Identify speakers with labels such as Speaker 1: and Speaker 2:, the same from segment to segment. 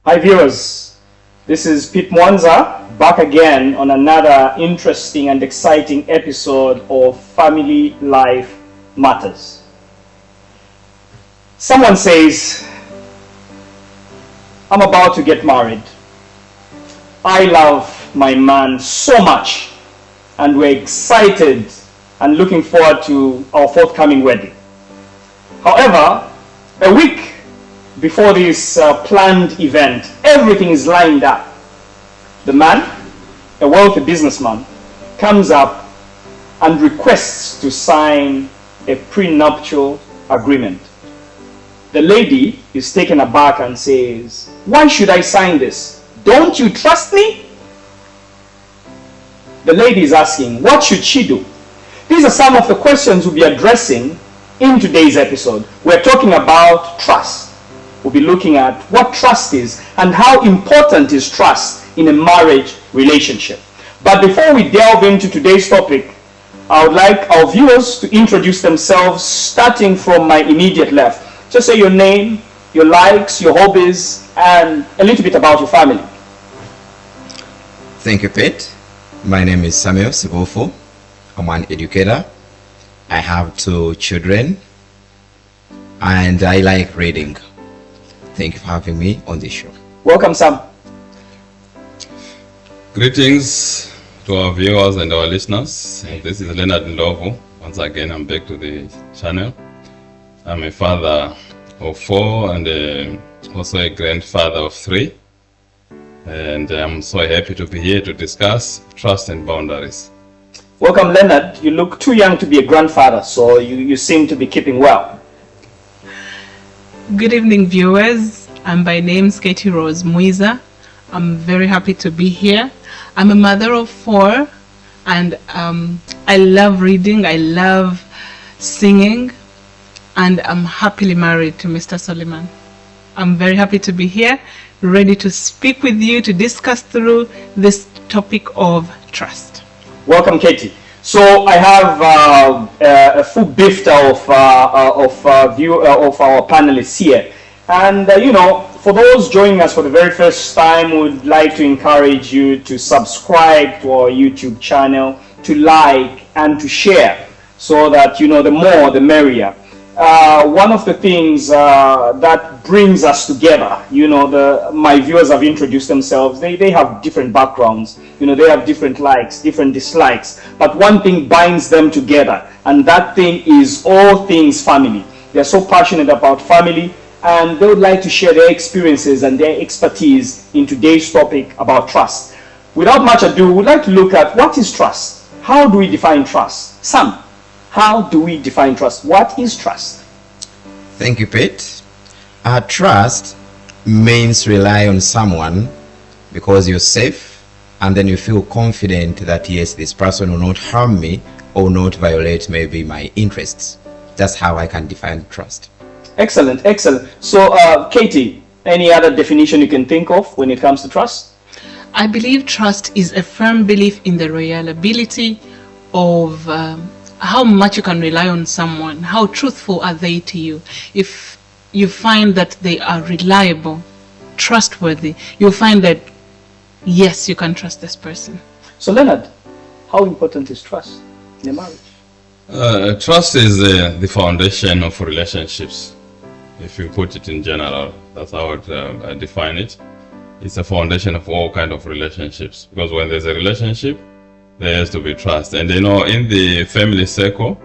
Speaker 1: Hi viewers, this is Pete Mwanza back again on another interesting and exciting episode of Family Life Matters. Someone says, I'm about to get married. I love my man so much and we're excited and looking forward to our forthcoming wedding. However, a week before this planned event, everything is lined up. The man, a wealthy businessman, comes up and requests to sign a prenuptial agreement. The lady is taken aback and says, "Why should I sign this? Don't you trust me?" The lady is asking, what should she do? These are some of the questions we'll be addressing in today's episode. We're talking about trust. We'll be looking at what trust is and how important is trust in a marriage relationship. But before we delve into today's topic, I would like our viewers to introduce themselves, starting from my immediate left. Just say your name, your likes, your hobbies, and a little bit about your family.
Speaker 2: Thank you, Pete. My name is Samuel Sibofo. I'm an educator. I have 2 children, and I like reading. Thank you for having me on this show.
Speaker 1: Welcome, Sam.
Speaker 3: Greetings to our viewers and our listeners. This is Leonard Ndovu. Once again, I'm back to the channel. I'm a father of 4 and also a grandfather of 3. And I'm so happy to be here to discuss trust and boundaries.
Speaker 1: Welcome, Leonard. You look too young to be a grandfather, so you seem to be keeping well.
Speaker 4: Good evening, viewers. I'm by name Katie Rose Muiza. I'm very happy to be here. I'm a mother of 4, and I love reading, I love singing, and I'm happily married to Mr. Soliman. I'm very happy to be here, ready to speak with you to discuss through this topic of trust.
Speaker 1: Welcome, Katie. So I have a full bifter of our panelists here, and for those joining us for the very first time, we would like to encourage you to subscribe to our YouTube channel, to like and to share, so that the more the merrier. One of the things that brings us together, my viewers have introduced themselves. They have different backgrounds, they have different likes, different dislikes, but one thing binds them together, and that thing is all things family. They're so passionate about family, and they would like to share their experiences and their expertise in today's topic about trust. Without much ado, we'd like to look at what is trust. How do we define trust? Sam, how do we define trust? What is trust?
Speaker 2: Thank you, Pete. Trust means rely on someone because you're safe, and then you feel confident that yes, this person will not harm me or not violate maybe my interests. That's how I can define trust.
Speaker 1: Excellent, excellent. So, Katie, any other definition you can think of when it comes to trust?
Speaker 4: I believe trust is a firm belief in the reliability of how much you can rely on someone. How truthful are they to you? If you find that they are reliable, trustworthy, you'll find that, yes, you can trust this person.
Speaker 1: So, Leonard, how important is trust in a marriage?
Speaker 3: Trust is the foundation of relationships. If you put it in general, that's how I define it. It's a foundation of all kinds of relationships. Because when there's a relationship, there has to be trust. And in the family circle,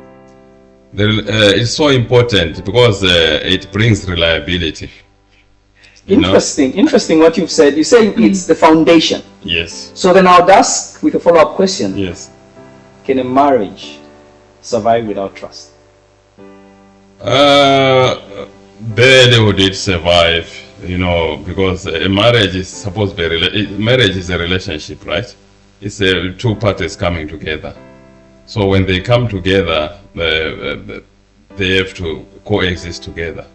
Speaker 3: it's so important because it brings reliability.
Speaker 1: Interesting what you've said. You say it's the foundation.
Speaker 3: Yes.
Speaker 1: So then I would ask with a follow-up question.
Speaker 3: Yes.
Speaker 1: Can a marriage survive without trust?
Speaker 3: Barely would it survive, because a marriage is supposed to be marriage is a relationship, right? It's 2 parties coming together. So when they come together, they have to coexist together.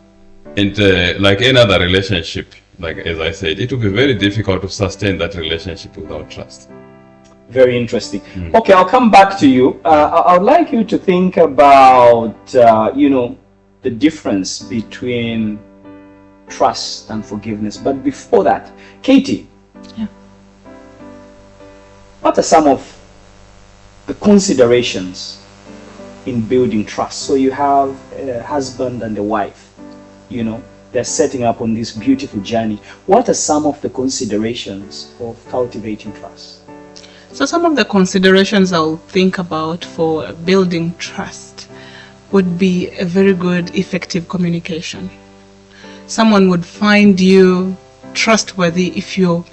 Speaker 3: And like any other relationship, like as I said, it will be very difficult to sustain that relationship without trust.
Speaker 1: Very interesting. Okay, I'll come back to you. I would like you to think about, the difference between trust and forgiveness. But before that, Katie,
Speaker 4: Yeah.
Speaker 1: what are some of the considerations in building trust? So you have a husband and a wife, you know, they're setting up on this beautiful journey. What are some of the considerations of cultivating trust?
Speaker 4: So some of the considerations I'll think about for building trust would be a very good, effective communication. Someone would find you trustworthy if you're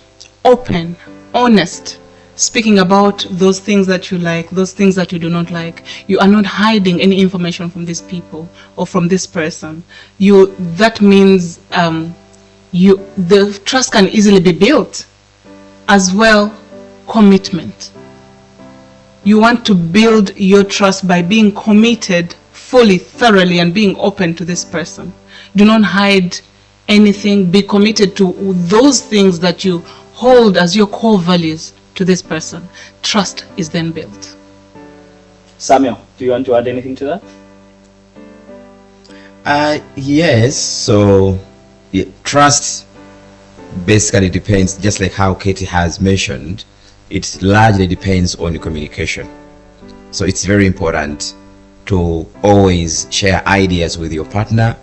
Speaker 4: open, honest, speaking about those things that you like, those things that you do not like. You are not hiding any information from these people or from this person. That means the trust can easily be built. As well, commitment. You want to build your trust by being committed fully, thoroughly, and being open to this person. Do not hide anything. Be committed to those things that you hold as your core values to this person. Trust is then built.
Speaker 1: Samuel, do you want to add anything to that?
Speaker 2: Yes. So trust basically depends, just like how Katie has mentioned, it largely depends on communication. So it's very important to always share ideas with your partner,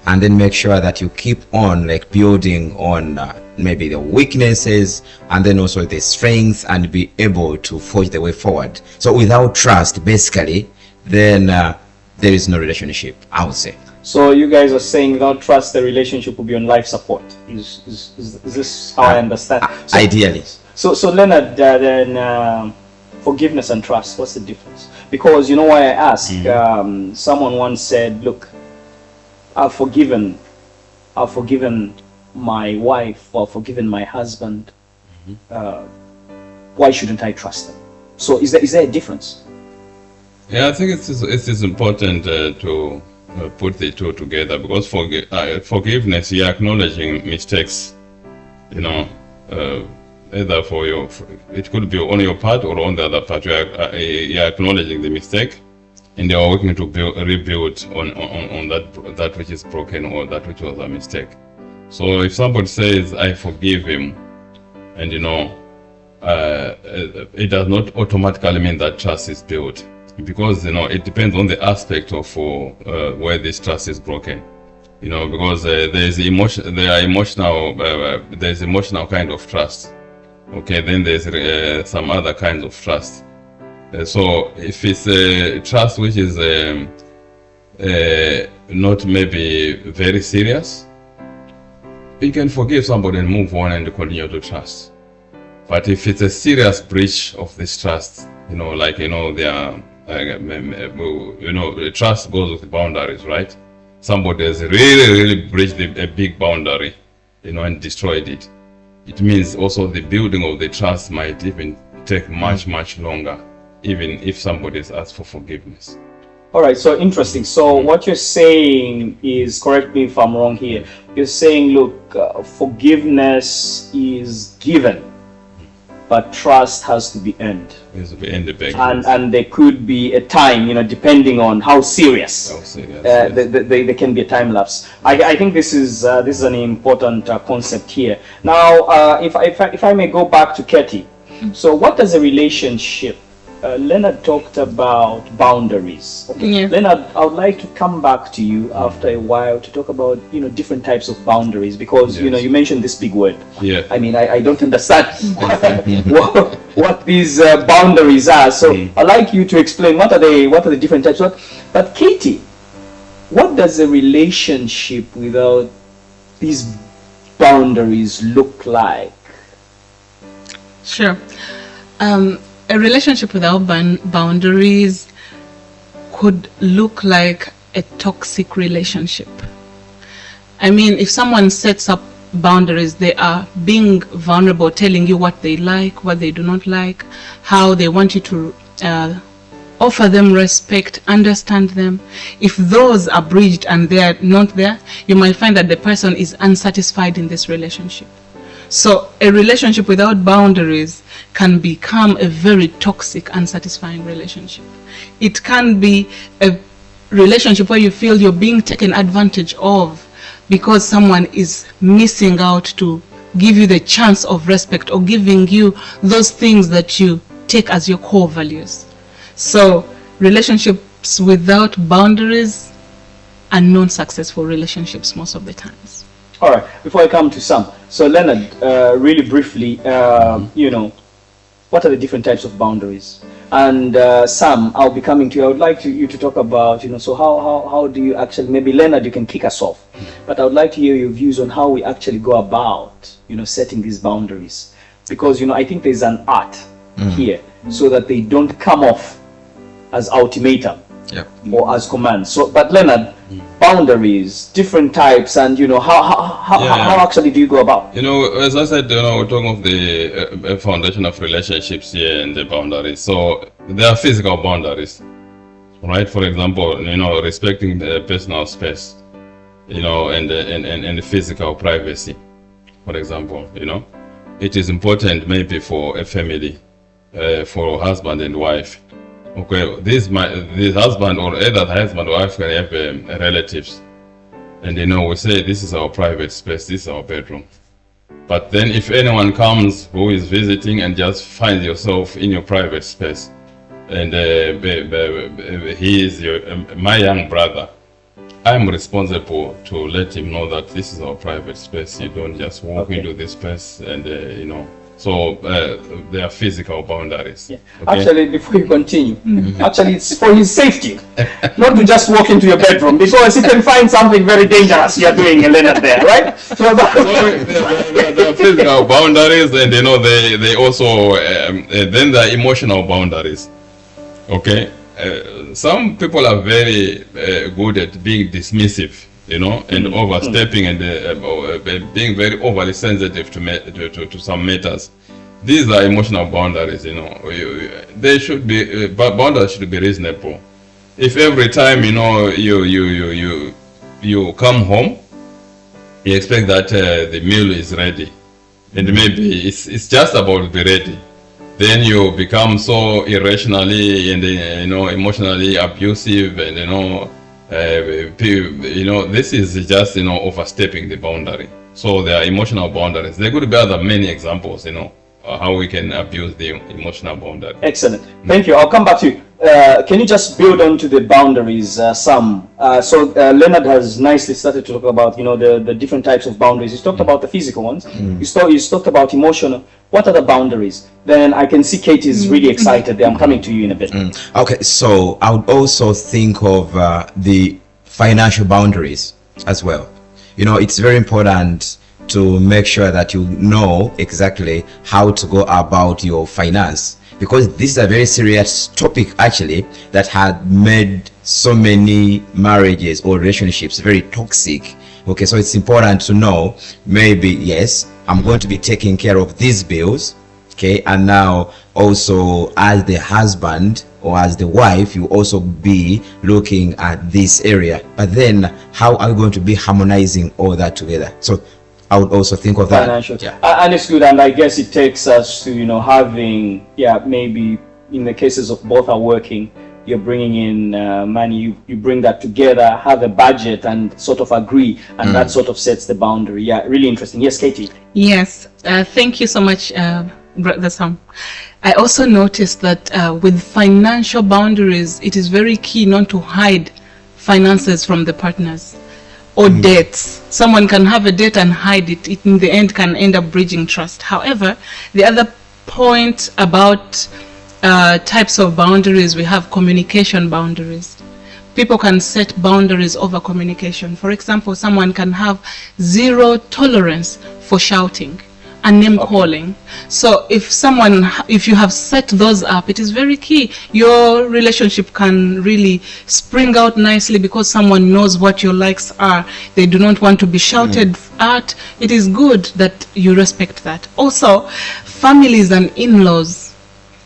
Speaker 2: and then make sure that you keep on like building on maybe the weaknesses and then also the strengths, and be able to forge the way forward. So without trust, basically, then there is no relationship, I would say.
Speaker 1: So you guys are saying without trust, the relationship will be on life support. Is this how I understand?
Speaker 2: Ideally.
Speaker 1: So Leonard, then forgiveness and trust, what's the difference? Because you know why I ask? Someone once said, look, I've forgiven my wife, or forgiven my husband. Why shouldn't I trust them? So is there a difference?
Speaker 3: Yeah, I think it is important to put the two together, because forgiveness, you're acknowledging mistakes, you know, either it could be on your part or on the other part. You're acknowledging the mistake, and you're working to rebuild on that which is broken, or that which was a mistake. So if somebody says, I forgive him, and you know, it does not automatically mean that trust is built, because you know it depends on the aspect of where this trust is broken. You know, because there's emotional kind of trust. Okay, then there's some other kinds of trust. So if it's a trust which is not maybe very serious, you can forgive somebody and move on and continue to trust. But if it's a serious breach of this trust, you know, like, you know, trust goes with boundaries, right? Somebody has really breached a big boundary, you know, and destroyed it. It means also the building of the trust might even take much longer, even if somebody has asked for forgiveness.
Speaker 1: All right, so interesting. So what you're saying is, correct me if I'm wrong here, you're saying, look, forgiveness is given, but trust has to be earned. And there could be a time, you know, depending on how serious. Yes. There can be a time lapse. I think this is an important concept here. Now, if I may go back to Katie, so what does a relationship? Leonard talked about boundaries. Okay.
Speaker 4: Yeah.
Speaker 1: Leonard, I would like to come back to you after a while to talk about, you know, different types of boundaries, because you know, you mentioned this big word.
Speaker 3: Yeah.
Speaker 1: I mean, I don't understand what these boundaries are. So I'd like you to explain what are the different types. But Katie, what does a relationship without these boundaries look like?
Speaker 4: Sure. A relationship without boundaries could look like a toxic relationship. I mean, if someone sets up boundaries, they are being vulnerable, telling you what they like, what they do not like, how they want you to offer them respect, understand them. If those are breached and they are not there, you might find that the person is unsatisfied in this relationship. So a relationship without boundaries can become a very toxic, unsatisfying relationship. It can be a relationship where you feel you're being taken advantage of. because someone is missing out to give you the chance of respect or giving you those things that you take as your core values. So relationships without boundaries are non-successful relationships most of the times.
Speaker 1: All right, before I come to Sam, so Leonard, really briefly, you know, what are the different types of boundaries? And Sam, I'll be coming to you. I would like you to talk about, you know, so how do you actually, maybe Leonard, you can kick us off, but I would like to hear your views on how we actually go about, you know, setting these boundaries. Because, you know, I think there's an art here so that they don't come off as ultimatum.
Speaker 2: Yep.
Speaker 1: Or as commands. So, but Leonard, boundaries, different types, and you know how actually do you go about?
Speaker 3: You know, as I said, you know, we're talking of the foundation of relationships here and the boundaries. So there are physical boundaries, right? For example, you know, respecting the personal space, you know, and the physical privacy. For example, you know, it is important maybe for a family, for husband and wife. Okay, this husband or either husband or wife can have relatives, and you know, we say this is our private space, this is our bedroom. But then if anyone comes who is visiting and just finds yourself in your private space, and he is my young brother, I'm responsible to let him know that this is our private space. You don't just walk into this space and you know. So there are physical boundaries.
Speaker 1: Yeah.
Speaker 3: Okay?
Speaker 1: Actually, before you continue, actually it's for his safety, not to just walk into your bedroom, because you can find something very dangerous you're doing, Leonard, there, right? So
Speaker 3: there are physical boundaries, and you know they also then there are emotional boundaries. Okay, some people are very good at being dismissive, you know, and overstepping and being very overly sensitive to some matters. These are emotional boundaries, you know. They should be boundaries should be reasonable. If every time, you know, you come home, you expect that the meal is ready, and maybe it's just about to be ready, then you become so irrationally and you know, emotionally abusive, and you know. You know, this is just, you know, overstepping the boundary. So there are emotional boundaries. There could be other many examples, you know, how we can abuse the emotional boundary.
Speaker 1: Excellent. Thank you. I'll come back to you. Can you just build on to the boundaries, Sam? So Leonard has nicely started to talk about, you know, the different types of boundaries. He's talked about the physical ones. He's talked about emotional. What are the boundaries? Then I can see Katie is really excited there. I'm coming to you in a bit.
Speaker 2: Okay, so I would also think of the financial boundaries as well. You know, it's very important to make sure that you know exactly how to go about your finance, because this is a very serious topic actually that had made so many marriages or relationships very toxic. Okay, so it's important to know, maybe, yes, I'm going to be taking care of these bills, okay, and now also as the husband or as the wife, you also be looking at this area. But then how are we going to be harmonizing all that together? So I would also think of that.
Speaker 1: Financial.
Speaker 2: Yeah.
Speaker 1: And it's good, and I guess it takes us to, you know, having, maybe in the cases of both are working, you're bringing in money, you bring that together, have a budget and sort of agree, and that sort of sets the boundary. Yeah, really interesting. Yes, Katie?
Speaker 4: Yes, thank you so much, Brother Sam. I also noticed that with financial boundaries, it is very key not to hide finances from the partners or debts. Someone can have a debt and hide it. It in the end can end up breaching trust. However, the other point about types of boundaries, we have communication boundaries. People can set boundaries over communication. For example, someone can have zero tolerance for shouting and name calling. So if you have set those up, it is very key. Your relationship can really spring out nicely because someone knows what your likes are. They do not want to be shouted at. It is good that you respect that. Also, families and in-laws.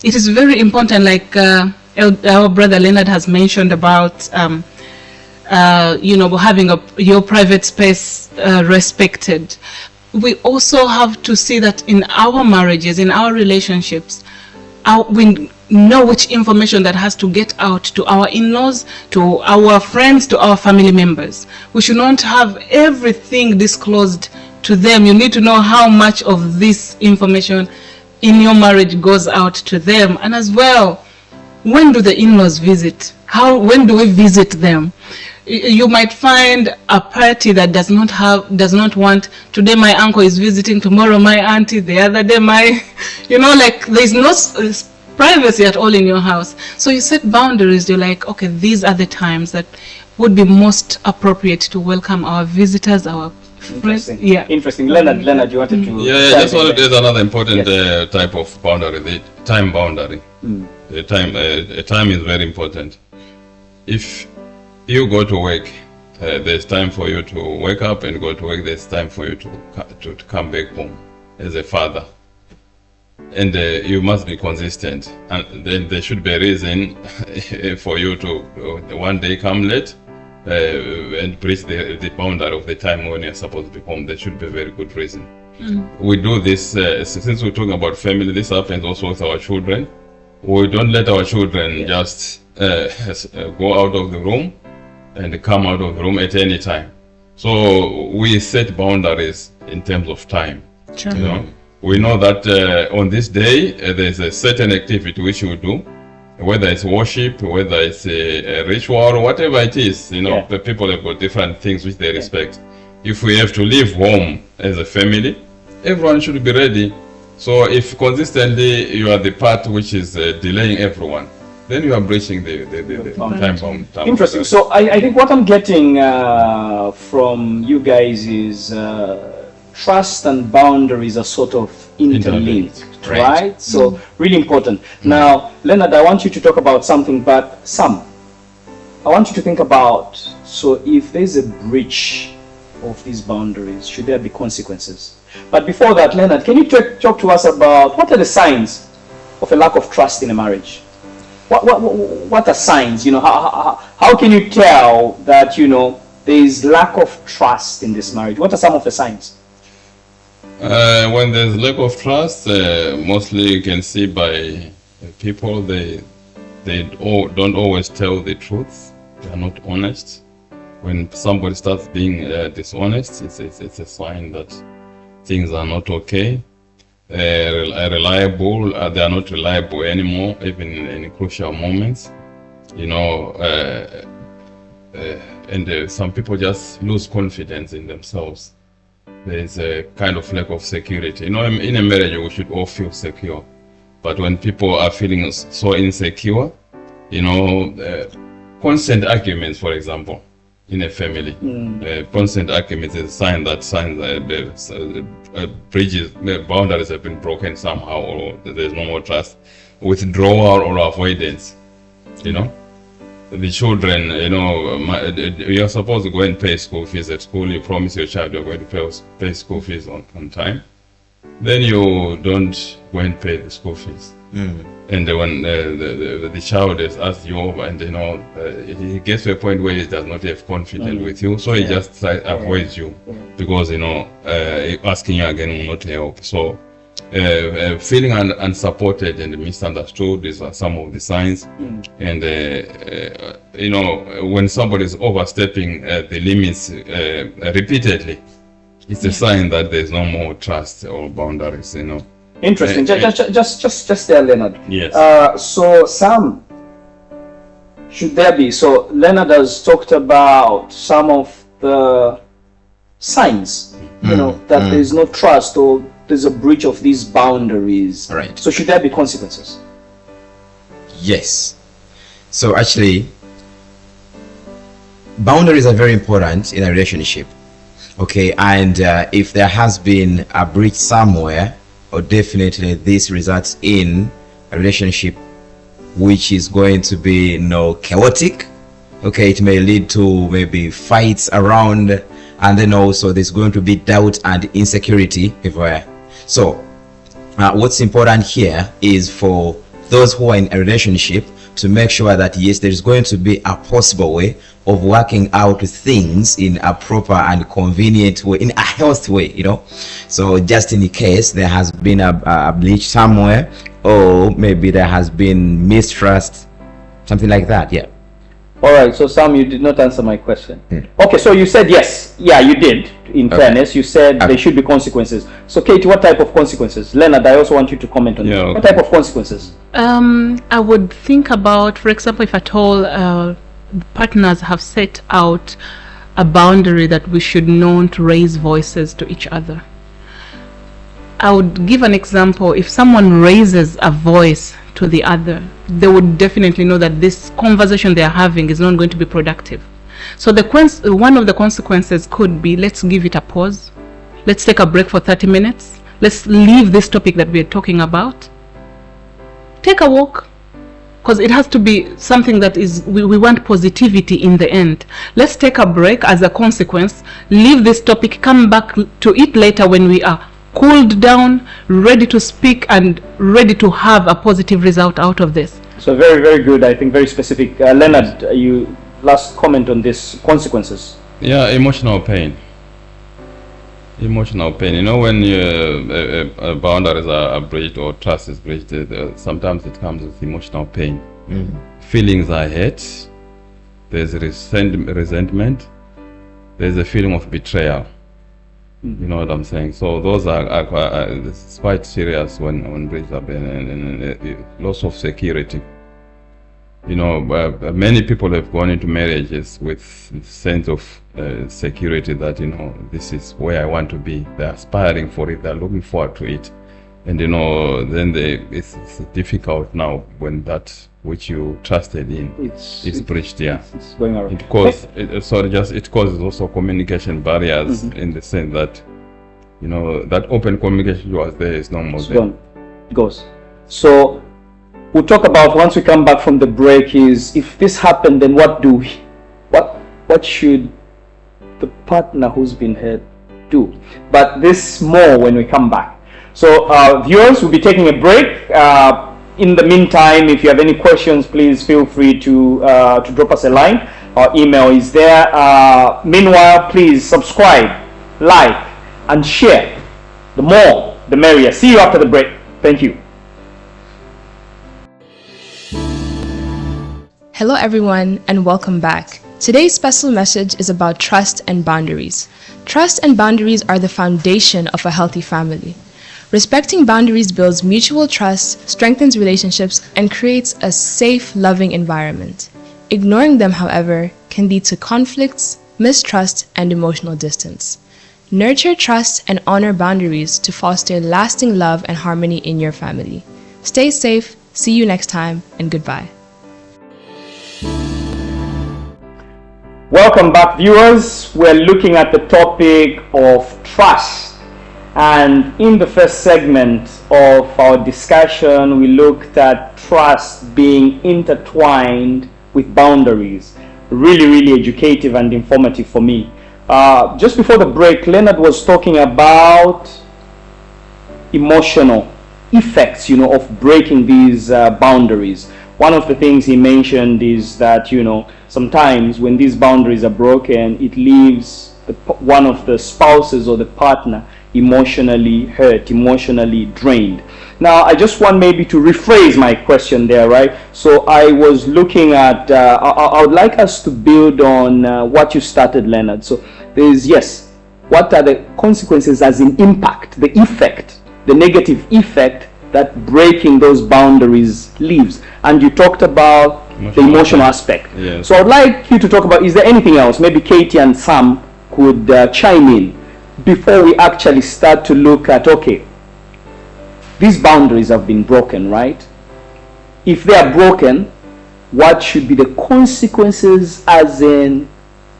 Speaker 4: It is very important, like our brother Leonard has mentioned about, you know, having your private space respected. We also have to see that in our marriages, in our relationships, we know which information that has to get out to our in-laws, to our friends, to our family members. We should not have everything disclosed to them. You need to know how much of this information in your marriage goes out to them. And as well, when do the in-laws visit? When do we visit them? You might find a party that does not want, today my uncle is visiting, tomorrow my auntie, the other day my, like there's no privacy at all in your house. So you set boundaries. You're like, okay, these are the times that would be most appropriate to welcome our visitors, our friends.
Speaker 1: Interesting.
Speaker 4: Yeah.
Speaker 1: Interesting. Leonard, you wanted to...
Speaker 3: Yeah, just wanted there's another important type of boundary, the time boundary. The time is very important. If you go to work, there's time for you to wake up and go to work. There's time for you to come back home as a father. And you must be consistent. And then there should be a reason for you to one day come late and breach the boundary of the time when you're supposed to be home. There should be a very good reason. We do this, since we're talking about family, this happens also with our children. We don't let our children just go out of the room and come out of the room at any time. So we set boundaries in terms of time.
Speaker 4: Sure.
Speaker 3: We know that on this day there's a certain activity which we do, whether it's worship, whether it's a ritual, or whatever it is. The people have got different things which they respect. If we have to leave home as a family, everyone should be ready. So if consistently you are the part which is delaying everyone, then you are breaching the time bound.
Speaker 1: Interesting. So I think what I'm getting from you guys is trust and boundaries are sort of interlinked, right? So really important. Now, Leonard, I want you to talk about something, but Sam, I want you to think about, so if there's a breach of these boundaries, should there be consequences? But before that, Leonard, can you talk to us about what are the signs of a lack of trust in a marriage? What are signs? How can you tell that there is lack of trust in this marriage? What are some of the signs?
Speaker 3: When there's lack of trust, mostly you can see by people they don't always tell the truth. They are not honest. When somebody starts being dishonest, it's a sign that things are not okay. Reliable, they are not reliable anymore, even in crucial moments. And some people just lose confidence in themselves. There is a kind of lack of security. In a marriage, we should all feel secure. But when people are feeling so insecure, constant arguments, for example, in a family, constant arguments is a sign that bridges, boundaries have been broken somehow, or there's no more trust. Withdrawal or avoidance, the children, you're supposed to go and pay school fees at school. You promise your child you're going to pay school fees on time. Then you don't go and pay the school fees. And when the child is asked you over, and he gets to a point where he does not have confidence with you, so he just avoids you because asking you again will not help. So feeling unsupported and misunderstood is some of the signs. And when somebody is overstepping the limits repeatedly, it's a sign that there's no more trust or boundaries.
Speaker 1: Interesting. Just there, Leonard.
Speaker 3: Yes.
Speaker 1: So Sam, should there be? So Leonard has talked about some of the signs, that there's no trust or there's a breach of these boundaries.
Speaker 2: Right.
Speaker 1: So should there be consequences?
Speaker 2: Yes. So actually, boundaries are very important in a relationship. Okay, and if there has been a breach somewhere, or definitely this results in a relationship which is going to be chaotic. Okay, it may lead to maybe fights around, and then also there's going to be doubt and insecurity everywhere. So what's important here is for those who are in a relationship to make sure that yes, there's going to be a possible way of working out things in a proper and convenient way, in a healthy way, So just in case there has been a breach somewhere, or maybe there has been mistrust, something like that. Yeah.
Speaker 1: All right, so Sam, you did not answer my question. Okay, so you said yes. Yeah, you did. In fairness, you said there should be consequences. So, Katie, what type of consequences? Leonard, I also want you to comment on this. What type of consequences?
Speaker 4: I would think about, for example, if at all partners have set out a boundary that we should not raise voices to each other. I would give an example. If someone raises a voice to the other, they would definitely know that this conversation they are having is not going to be productive. So one of the consequences could be, let's give it a pause. Let's take a break for 30 minutes. Let's leave this topic that we're talking about. Take a walk. Because it has to be something that is, we want positivity in the end. Let's take a break as a consequence. Leave this topic, come back to it later when we are cooled down, ready to speak and ready to have a positive result out of this.
Speaker 1: So very, very good. I think very specific. Leonard, you last comment on this consequences.
Speaker 3: Yeah, emotional pain. Emotional pain. You know, when boundaries are breached or trust is breached, sometimes it comes with emotional pain. Feelings are hurt. There's resentment. There's a feeling of betrayal. You know what I'm saying? So those are it's quite serious when breaches happen, and loss of security. You know, many people have gone into marriages with sense of security that, you know, this is where I want to be. They're aspiring for it. They're looking forward to it. And, you know, then it's difficult now when that which you trusted in it's breached. Yeah,
Speaker 1: it's going around.
Speaker 3: It causes also communication barriers in the sense that, you know, that open communication was there is no more. It's gone.
Speaker 1: It goes. So we'll talk about, once we come back from the break, is if this happened, then what should the partner who's been hurt do? But this more when we come back. So viewers, we'll be taking a break. In the meantime, if you have any questions, please feel free to drop us a line. Our email is there. Meanwhile, please subscribe, like, and share. The more, the merrier. See you after the break. Thank you.
Speaker 5: Hello everyone, and welcome back. Today's special message is about trust and boundaries. Trust and boundaries are the foundation of a healthy family. Respecting boundaries builds mutual trust, strengthens relationships, and creates a safe, loving environment. Ignoring them, however, can lead to conflicts, mistrust, and emotional distance. Nurture trust and honor boundaries to foster lasting love and harmony in your family. Stay safe, see you next time, and goodbye.
Speaker 1: Welcome back, viewers. We're looking at the topic of trust. And in the first segment of our discussion, we looked at trust being intertwined with boundaries. Really, really educative and informative for me. Just before the break, Leonard was talking about emotional effects, you know, of breaking these boundaries. One of the things he mentioned is that, you know, sometimes when these boundaries are broken, it leaves one of the spouses or the partner emotionally hurt, emotionally drained. Now, I just want maybe to rephrase my question there, right? So I was looking at, I would like us to build on what you started, Leonard. So there's, yes, what are the consequences as in impact, the effect, the negative effect that breaking those boundaries leaves? And you talked about the emotional aspect.
Speaker 3: Yes.
Speaker 1: So I'd like you to talk about, is there anything else? Maybe Katie and Sam could chime in before we actually start to look at, okay, these boundaries have been broken, right? If they are broken, what should be the consequences as in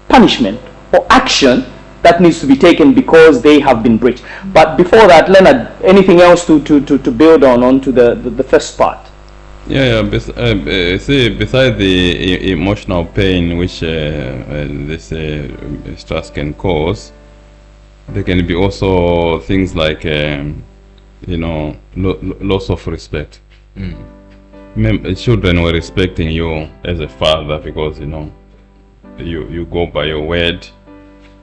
Speaker 1: punishment or action that needs to be taken because they have been breached? But before that, Leonard, anything else to build onto the first part?
Speaker 3: See, besides the emotional pain which this stress can cause, there can be also things like, you know, loss of respect. Children were respecting you as a father because, you know, you go by your word,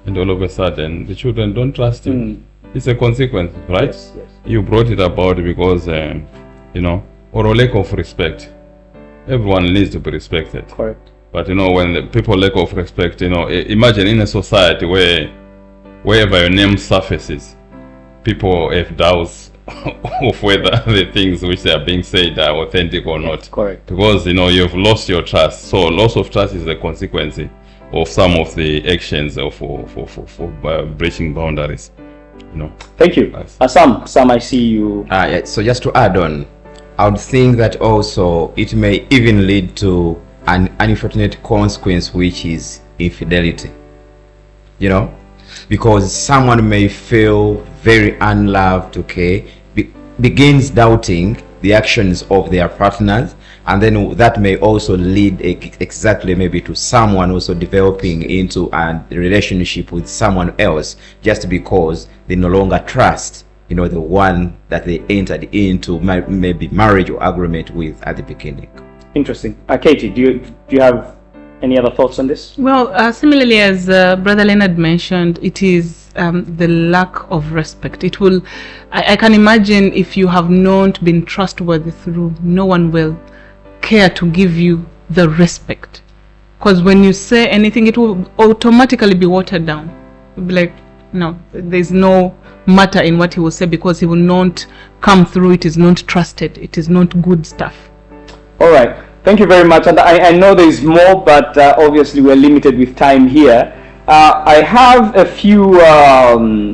Speaker 3: and all of a sudden the children don't trust you. It's a consequence, right?
Speaker 1: Yes.
Speaker 3: You brought it about because, you know, or a lack of respect. Everyone needs to be respected.
Speaker 1: Correct.
Speaker 3: But when the people lack of respect, imagine in a society where wherever your name surfaces, people have doubts of whether the things which they are being said are authentic or not.
Speaker 1: Correct.
Speaker 3: Because you've lost your trust. So loss of trust is the consequence of some of the actions for breaching boundaries.
Speaker 1: Thank you. Sam, I see you.
Speaker 2: Yeah, so just to add on, I would think that also it may even lead to an unfortunate consequence, which is infidelity. Because someone may feel very unloved, begins doubting the actions of their partners, and then that may also lead exactly maybe to someone also developing into a relationship with someone else, just because they no longer trust the one that they entered into maybe marriage or agreement with at the beginning.
Speaker 1: Interesting. Katie, do you have any other thoughts on this?
Speaker 4: Well, similarly as Brother Leonard mentioned, it is the lack of respect. It will, I can imagine if you have not been trustworthy through, no one will care to give you the respect. Because when you say anything, it will automatically be watered down. You'll be like, no, there's no matter in what he will say, because he will not come through. It is not trusted. It is not good stuff.
Speaker 1: All right. Thank you very much. And I know there is more, but obviously we're limited with time here. I have a few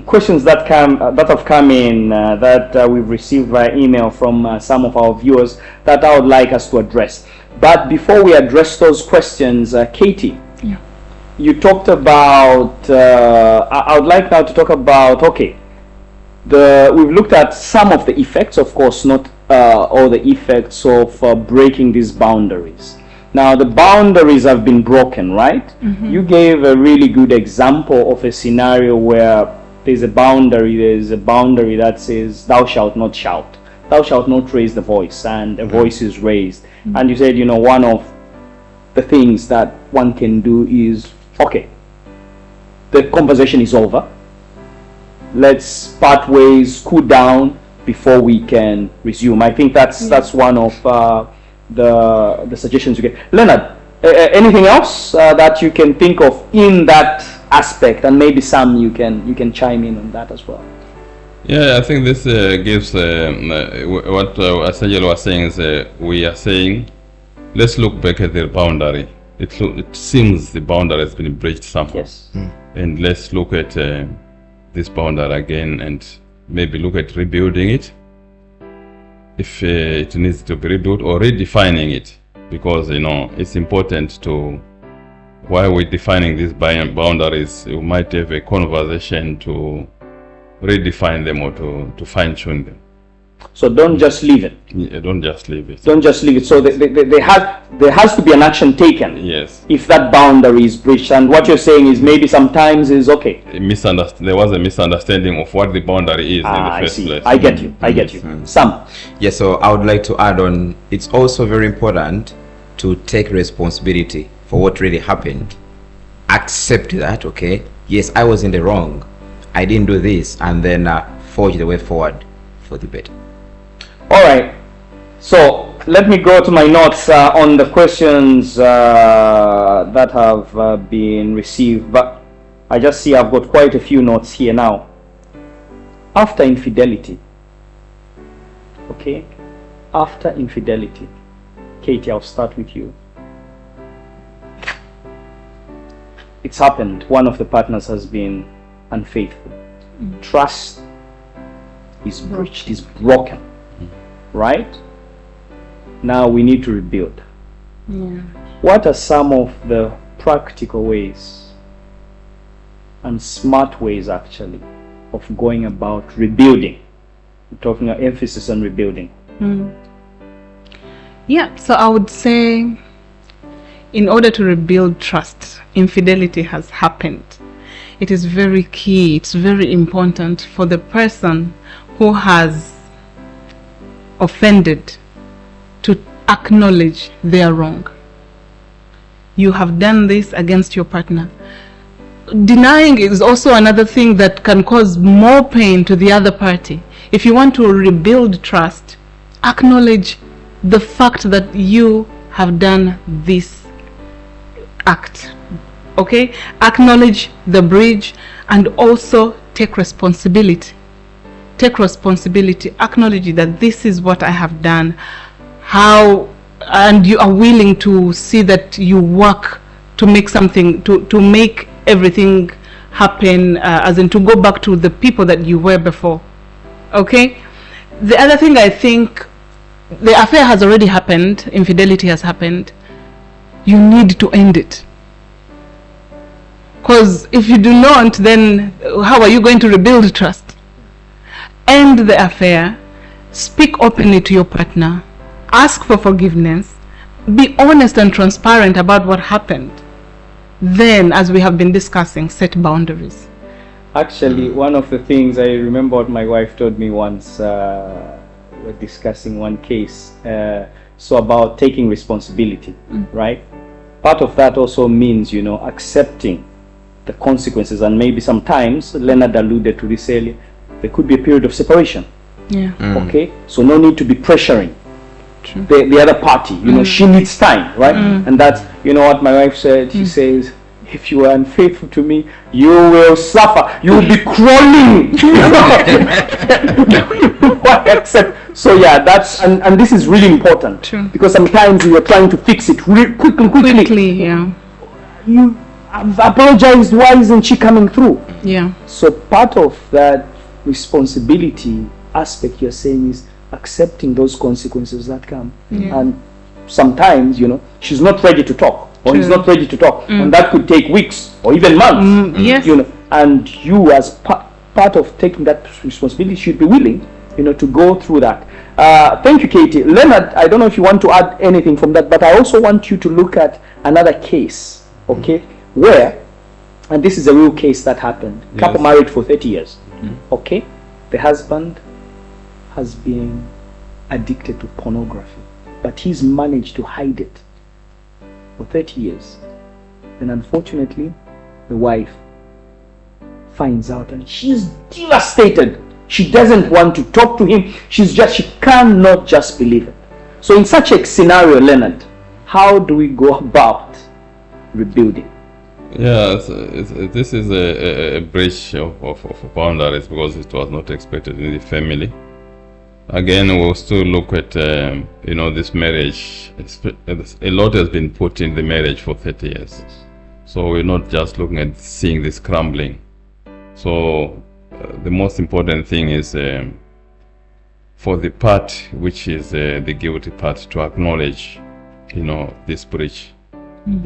Speaker 1: questions that have come in that we've received via email from some of our viewers that I would like us to address. But before we address those questions, Katie, you talked about, I would like now to talk about, we've looked at some of the effects, of course, not all the effects of breaking these boundaries. Now, the boundaries have been broken, right? Mm-hmm. You gave a really good example of a scenario where there's a boundary that says, thou shalt not shout, thou shalt not raise the voice, and a voice is raised. Mm-hmm. And you said, one of the things that one can do is, the conversation is over. Let's part ways, cool down before we can resume. I think that's one of the suggestions you get. Leonard, anything else that you can think of in that aspect, and maybe Sam, you can chime in on that as well.
Speaker 3: Yeah, I think this gives what Asangelo was saying is we are saying, let's look back at the boundary. It seems the boundary has been breached somehow.
Speaker 1: Yes.
Speaker 3: And let's look at this boundary again and maybe look at rebuilding it if it needs to be rebuilt, or redefining it, because it's important to, while we're defining these boundaries, you might have a conversation to redefine them or to fine-tune them.
Speaker 1: So don't just leave it.
Speaker 3: Yeah, don't just leave it.
Speaker 1: Don't just leave it. So there has to be an action taken.
Speaker 3: Yes.
Speaker 1: If that boundary is breached, and what you're saying is maybe sometimes is okay.
Speaker 3: There was a misunderstanding of what the boundary is in the first place.
Speaker 1: I get you. I get you. Sam.
Speaker 2: Yes. So I would like to add on. It's also very important to take responsibility for what really happened. Accept that. Yes, I was in the wrong. I didn't do this, and then forge the way forward for the better.
Speaker 1: All right, so let me go to my notes on the questions that have been received, but I just see I've got quite a few notes here now. After infidelity, after infidelity, Katie, I'll start with you. It's happened, one of the partners has been unfaithful. Trust is breached, is broken. Right? Now we need to rebuild.
Speaker 4: Yeah.
Speaker 1: What are some of the practical ways and smart ways actually of going about rebuilding? We're talking about emphasis on rebuilding.
Speaker 4: Yeah, so I would say in order to rebuild trust, infidelity has happened. It is very key, it's very important for the person who has offended to acknowledge their wrong. You have done this against your partner. Denying is also another thing that can cause more pain to the other party. If you want to rebuild trust, acknowledge the fact that you have done this act. Okay? Acknowledge the breach and also take responsibility. Take responsibility. Acknowledge that this is what I have done. And you are willing to see that you work to make something, to make everything happen, as in to go back to the people that you were before. Okay? The other thing, I think, the affair has already happened, infidelity has happened. You need to end it. Because if you do not, then how are you going to rebuild trust? End the affair. Speak openly to your partner. Ask for forgiveness. Be honest and transparent about what happened. Then, as we have been discussing, set boundaries.
Speaker 1: Actually, one of the things I remember what my wife told me once, we're discussing one case, so about taking responsibility, right? Part of that also means, accepting the consequences, and maybe sometimes, Leonard alluded to this earlier, there could be a period of separation.
Speaker 4: Yeah.
Speaker 1: Okay, so no need to be pressuring the other party. She needs time, right? And that's what my wife said. She says, if you are unfaithful to me, you will suffer. You will be crawling. So yeah, that's and this is really important.
Speaker 4: True.
Speaker 1: Because sometimes we are trying to fix it really quickly.
Speaker 4: Yeah.
Speaker 1: You have apologized. Why isn't she coming through?
Speaker 4: Yeah.
Speaker 1: So part of that responsibility aspect you're saying is accepting those consequences that come. And sometimes, she's not ready to talk, or he's not ready to talk, and that could take weeks or even months.
Speaker 4: Yes.
Speaker 1: And you, as part of taking that responsibility, should be willing, to go through that. Thank you, Katie. Leonard, I don't know if you want to add anything from that, but I also want you to look at another case, okay, where, and this is a real case that happened. Couple married for 30 years, okay? The husband has been addicted to pornography, but he's managed to hide it for 30 years. And unfortunately, the wife finds out and she's devastated. She doesn't want to talk to him. She cannot just believe it. So in such a scenario, Leonard, how do we go about rebuilding?
Speaker 3: Yeah, this is a breach of boundaries because it was not expected in the family. Again, we'll still look at, this marriage. A lot has been put in the marriage for 30 years. So we're not just looking at seeing this crumbling. So the most important thing is for the part which is the guilty part to acknowledge, this breach.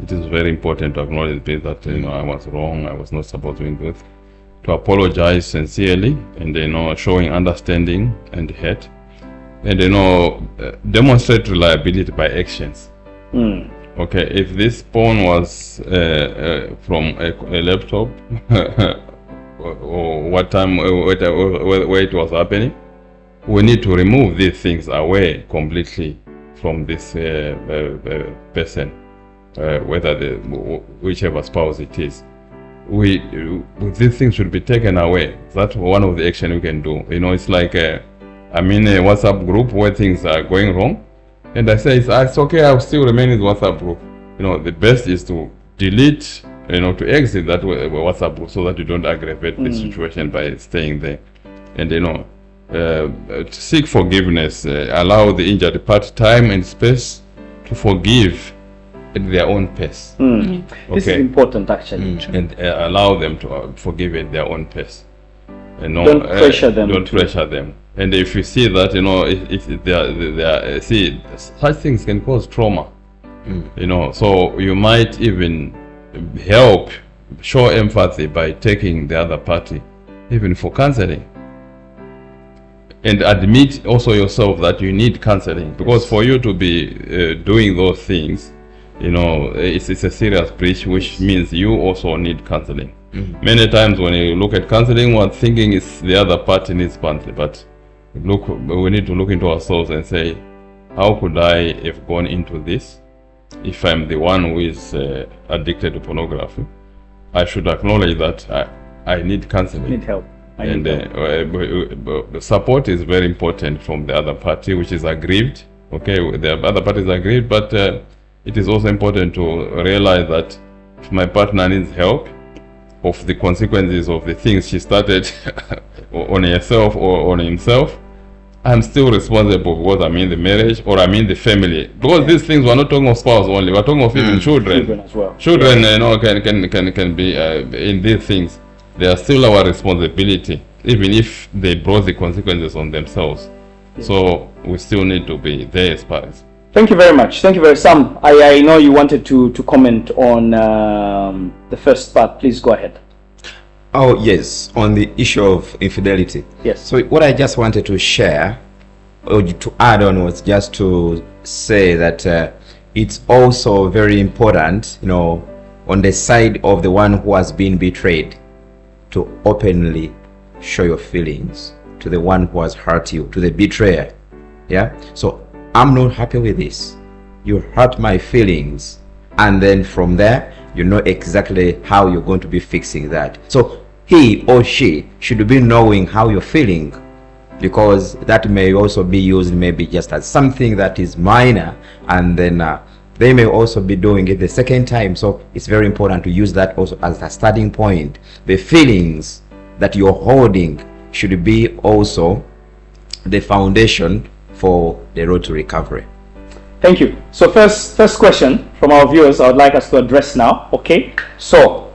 Speaker 3: It is very important to acknowledge that, I was wrong, I was not supposed to do it. To apologize sincerely and, showing understanding and hurt. And, demonstrate reliability by actions. Okay, if this phone was from a laptop, or what time, where it was happening, we need to remove these things away completely from this person, whether whichever spouse it is. These things should be taken away. That's one of the action we can do. It's like I'm in a WhatsApp group where things are going wrong, and I say it's okay, I'll still remain in the WhatsApp group. The best is to delete, to exit that WhatsApp group so that you don't aggravate the situation by staying there. And to seek forgiveness, allow the injured party time and space to forgive at their own pace.
Speaker 1: Okay. This is important, actually.
Speaker 3: And allow them to forgive at their own pace.
Speaker 1: Don't pressure them.
Speaker 3: Don't pressure them. And if you see that, if they see such things can cause trauma. So you might even help show empathy by taking the other party, even for counseling. And admit also yourself that you need counseling, because for you to be doing those things, it's a serious breach, which means you also need counseling. Many times when you look at counseling, we're thinking it's the other party needs counseling, but we need to look into ourselves and say, how could I have gone into this? If I'm the one who is addicted to pornography, I should acknowledge that I need counseling.
Speaker 1: Need help.
Speaker 3: The support is very important from the other party, which is aggrieved, Okay, the other parties agreed, but it is also important to realize that if my partner needs help of the consequences of the things she started on herself or on himself, I'm still responsible because I'm in the marriage or I'm in the family. Because these things, we're not talking of spouse only, we're talking of even children.
Speaker 1: Children as well.
Speaker 3: Children, you know, can be in these things. They are still our responsibility, even if they brought the consequences on themselves. So we still need to be there as parents.
Speaker 1: Thank you very much. Thank you very much. Sam, I know you wanted to comment on the first part. Please go ahead.
Speaker 2: Oh, yes, on the issue of infidelity.
Speaker 1: Yes.
Speaker 2: So what I just wanted to share or to add on was just to say that it's also very important, you know, on the side of the one who has been betrayed, to openly show your feelings to the one who has hurt you, to the betrayer. Yeah. So I'm not happy with this. You hurt my feelings, and then from there you know exactly how you're going to be fixing that. So he or she should be knowing how you're feeling, because that may also be used maybe just as something that is minor, and then they may also be doing it the second time. So it's very important to use that also as a starting point. The feelings that you're holding should be also the foundation for the road to recovery.
Speaker 1: Thank you. So first question from our viewers I would like us to address now. Okay, so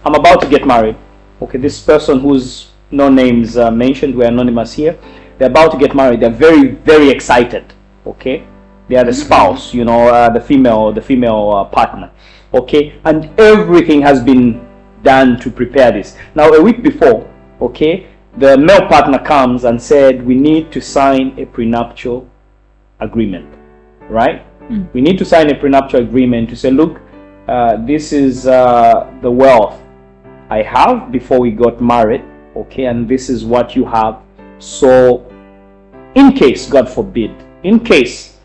Speaker 1: I'm about to get married. Okay, this person whose no names mentioned, we're anonymous here, they're about to get married. They're very, very excited. Okay, they are the spouse, you know, the female partner. Okay, and everything has been done to prepare this. Now a week before, okay, the male partner comes and said, we need to sign a prenuptial agreement, right? We need to sign a prenuptial agreement to say, look, this is the wealth I have before we got married, okay, and this is what you have. So in case, God forbid, in case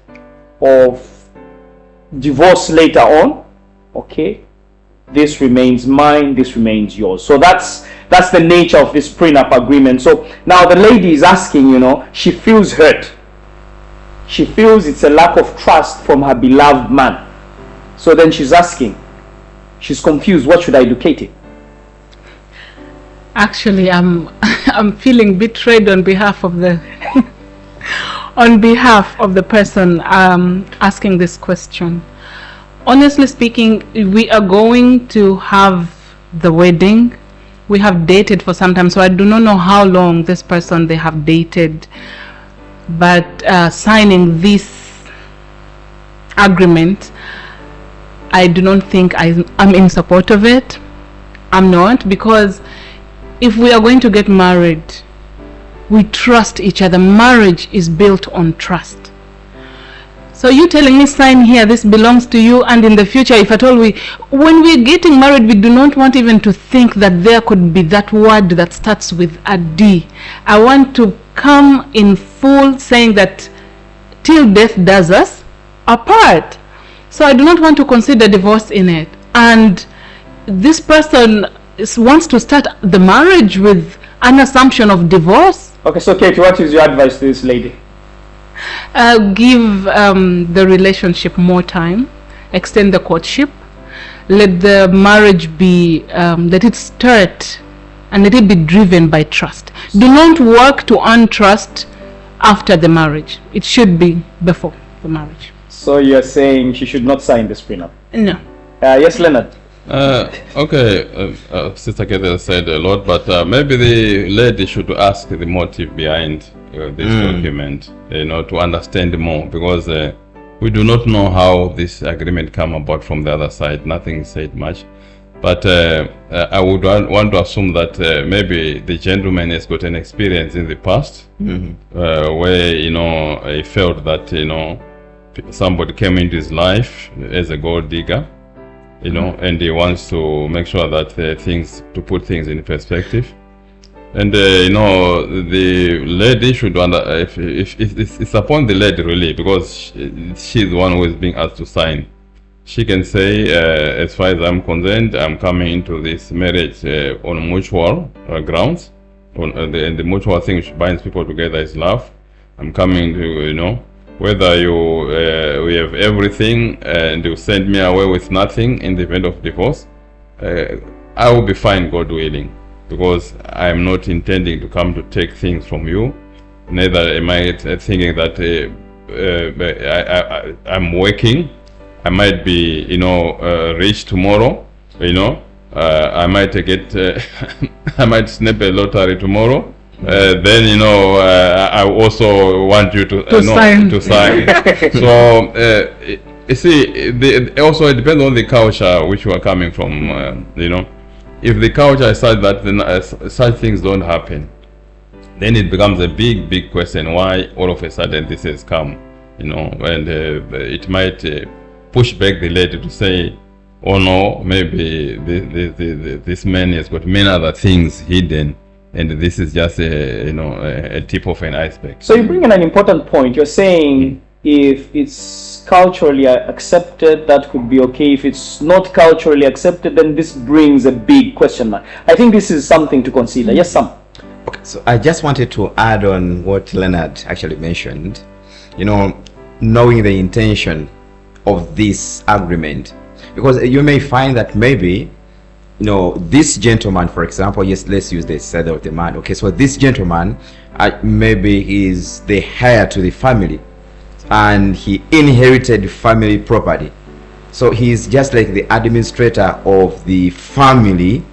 Speaker 1: of divorce later on, okay, this remains mine, this remains yours. So that's the nature of this prenup agreement. So now the lady is asking, you know, she feels hurt. She feels it's a lack of trust from her beloved man. So then she's asking, she's confused, what should I do, Katie?
Speaker 4: Actually, I'm feeling betrayed on behalf of the on behalf of the person asking this question. Honestly speaking, we are going to have the wedding. We have dated for some time, so I do not know how long this person they have dated. But signing this agreement, I do not think I'm in support of it. I'm not, because if we are going to get married, we trust each other. Marriage is built on trust. So you telling me sign here, this belongs to you, and in the future, if at all when we're getting married, we do not want even to think that there could be that word that starts with a D. I want to come in full saying that till death does us apart. So I do not want to consider divorce in it. And this person wants to start the marriage with an assumption of divorce.
Speaker 1: Okay, so Katie, what is your advice to this lady?
Speaker 4: Give the relationship more time, extend the courtship, let the marriage be, let it start and let it be driven by trust. Do not work to earn trust after the marriage. It should be before the marriage.
Speaker 1: So you're saying she should not sign this prenup?
Speaker 4: No.
Speaker 1: Yes, Leonard.
Speaker 3: Okay, Sister Katie said a lot, but maybe the lady should ask the motive behind this document, you know, to understand more, because we do not know how this agreement came about from the other side. Nothing said much, but I would want to assume that maybe the gentleman has got an experience in the past where, you know, he felt that, you know, somebody came into his life as a gold digger, you know, and he wants to make sure that to put things in perspective. And you know, the lady should if it's upon the lady really, because she's the one who is being asked to sign. She can say, as far as I'm concerned, I'm coming into this marriage on mutual grounds. And the mutual thing which binds people together is love. I'm coming to, you know, whether we have everything and you send me away with nothing in the event of divorce, I will be fine, God willing, because I am not intending to come to take things from you. Neither am I thinking that I'm working. I might be, rich tomorrow. I might get, I might snap a lottery tomorrow. Then I also want you to
Speaker 4: sign.
Speaker 3: To sign. So you see, also it depends on the culture which you are coming from. If the culture is such that then, such things don't happen, then it becomes a big question why all of a sudden this has come. And it might push back the lady to say, oh no, maybe this man has got many other things hidden, and this is just a tip of an iceberg.
Speaker 1: So you bring in an important point. You're saying if it's culturally accepted, that could be okay. If it's not culturally accepted, then this brings a big question mark. I think this is something to consider. Yes, Sam?
Speaker 2: Okay, so I just wanted to add on what Leonard actually mentioned. Knowing the intention of this agreement, because you may find that maybe this gentleman, for example, yes, let's use the side of the man. Okay, so this gentleman maybe is the heir to the family and he inherited family property, so he's just like the administrator of the family,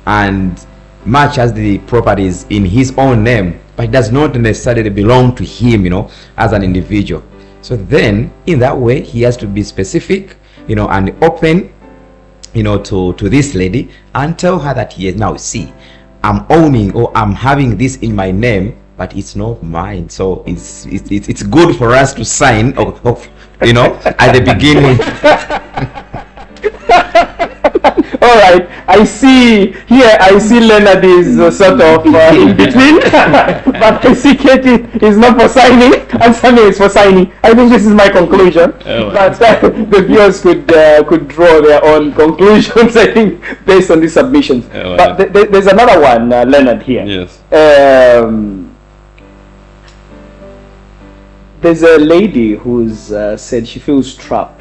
Speaker 2: and much as the property is in his own name, but it does not necessarily belong to him as an individual. So then in that way he has to be specific and open to this lady and tell her that, yes, now see, I'm owning or I'm having this in my name, but it's not mine. So it's good for us to sign at the beginning.
Speaker 1: All right, I see Leonard is sort of in between, but I see Katie is not for signing and Sammy is for signing. I think this is my conclusion, but the viewers could draw their own conclusions, I think, based on these submissions. But there's another one, Leonard, here.
Speaker 3: Yes.
Speaker 1: There's a lady who's said she feels trapped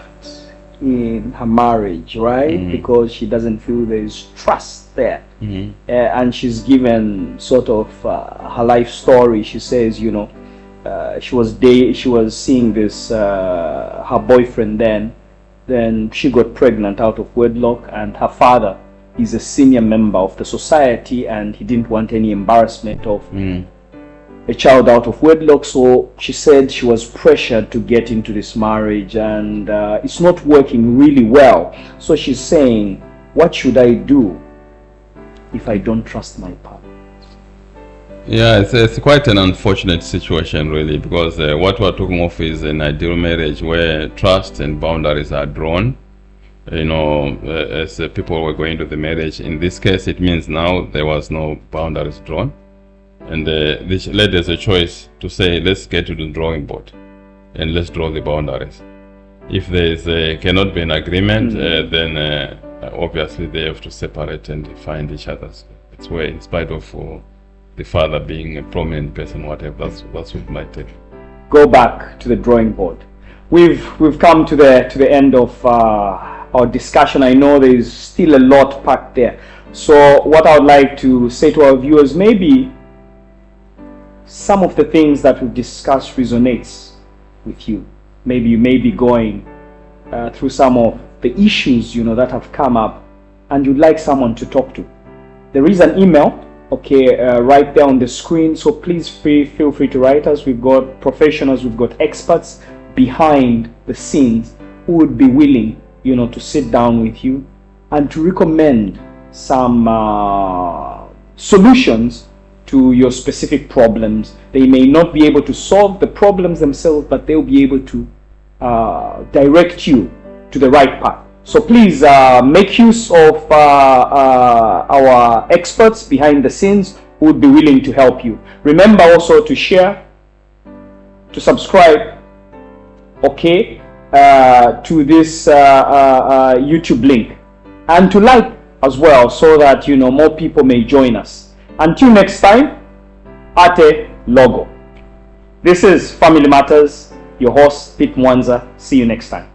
Speaker 1: in her marriage, right? Because she doesn't feel there's trust there. And she's given sort of her life story. She says, she was seeing this her boyfriend then she got pregnant out of wedlock, and her father is a senior member of the society and he didn't want any embarrassment of a child out of wedlock. So she said she was pressured to get into this marriage, and it's not working really well. So she's saying, what should I do if I don't trust my partner?
Speaker 3: Yeah, it's quite an unfortunate situation, really, because what we're talking of is an ideal marriage where trust and boundaries are drawn. As people were going to the marriage. In this case, it means now there was no boundaries drawn. And this lady has a choice to say, let's get to the drawing board and let's draw the boundaries. If there cannot be an agreement, then obviously they have to separate and find each other's way, in spite of the father being a prominent person, whatever. That's what it might take.
Speaker 1: Go back to the drawing board. We've come to the end of our discussion. I know there is still a lot packed there. So what I would like to say to our viewers, maybe some of the things that we've discussed resonates with you. Maybe you may be going through some of the issues that have come up and you'd like someone to talk to. There is an email right there on the screen, so please feel free to write us. We've got professionals, we've got experts behind the scenes who would be willing to sit down with you and to recommend some solutions to your specific problems. They may not be able to solve the problems themselves, but they'll be able to direct you to the right path. So please make use of our experts behind the scenes who would be willing to help you. Remember also to share, to subscribe, to this YouTube link, and to like as well, so that more people may join us. Until next time, Ate Logo. This is Family Matters. your host, Pete Mwanza. See you next time.